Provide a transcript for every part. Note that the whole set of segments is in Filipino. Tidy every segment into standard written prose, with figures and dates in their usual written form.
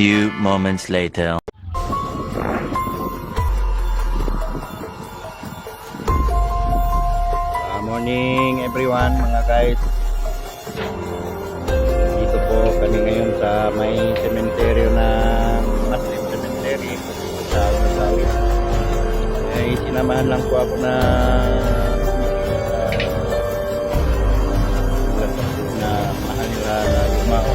few moments later. Morning everyone mga guys. Dito po kami ngayon sa may sementeryo ng Muslim Cemetery sa Sasawi. Sinamahan lang po ako na mahal nila na gumao.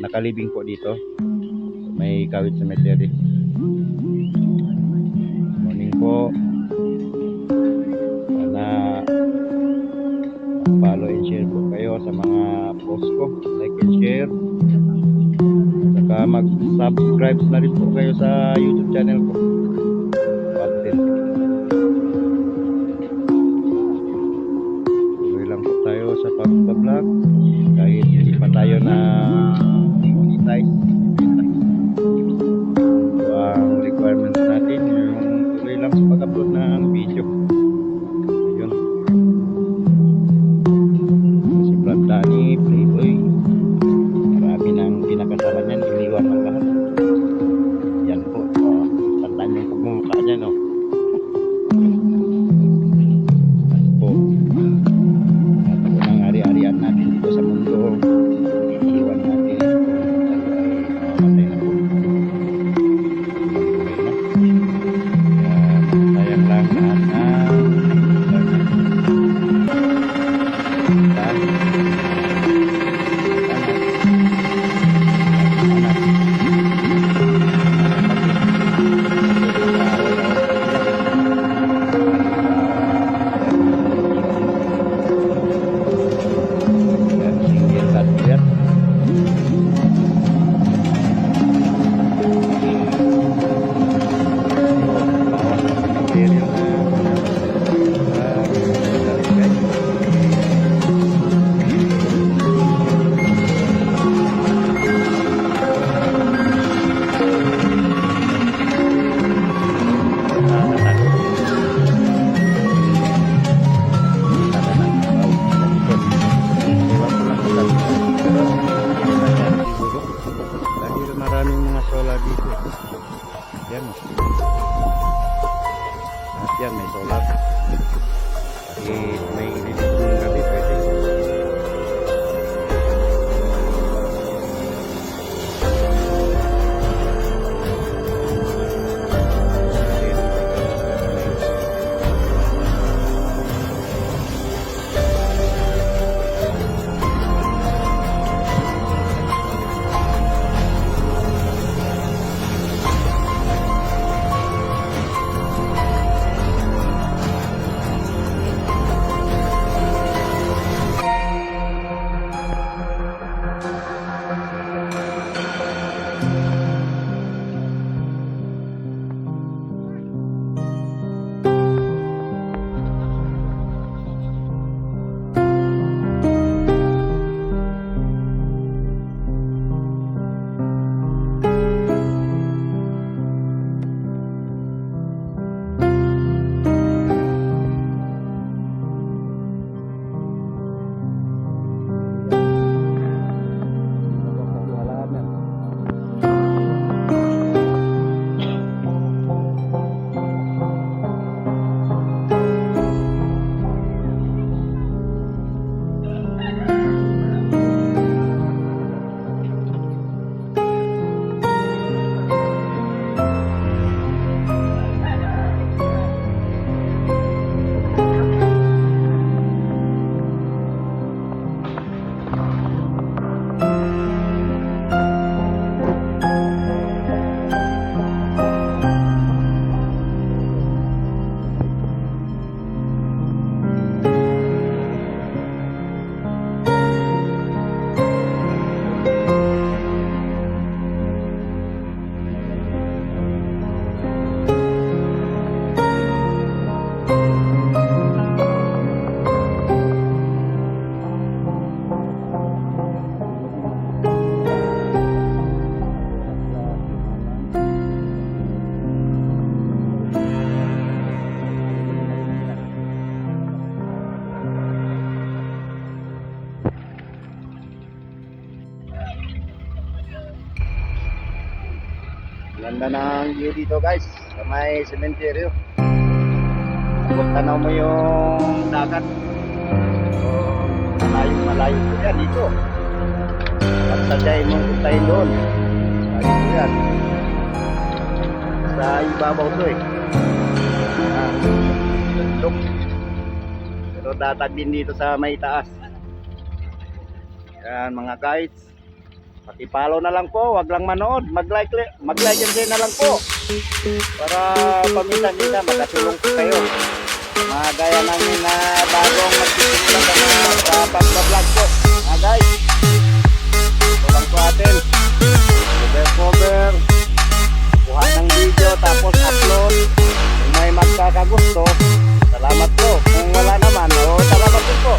Nakalibing po dito may Kawit Cemetery. Morning po. Follow and share po kayo sa mga post ko, like and share, saka mag-subscribe na rin po kayo sa YouTube channel ko. Tuloy lang po tayo sa pag-vlog kahit hindi pa tayo na monetize. So, ang requirements natin yung tuloy lang sa pag-upload ng video. Dani, Playboy, marami nang pinakasama niyan, iniwan ng lahat. Yan po, tandaan yung pagmumukha niya, no? Yan po, at po ng ari-arian natin dito sa mundo, iniwan natin, tayo ay mamatay na po. Sayang lang lahat na maraming mga solar dito. Yan. At yan, may solar. Kahit may init ng gabi pwede. Ganda ng view dito guys, sa may sementeryo. Kung tanaw mo yung dagat. So, malayo po yan dito. At sadyay mo puntahin doon. Dito yan. Sa ibabaw to eh. Bundok. Pero datag din dito sa may taas. Yan mga guys. Paki-follow na lang po, wag lang manood. Mag-like and share na lang po. Para paminsan-minsan makatulong po kayo. Mga gaya namin na bagong magsisimula sa pag-vlog po. Mga guys. Ito lang po atin. Cover. Kuha ng video tapos upload. Kung may magkakagusto, salamat po. Kung wala naman, salamat po.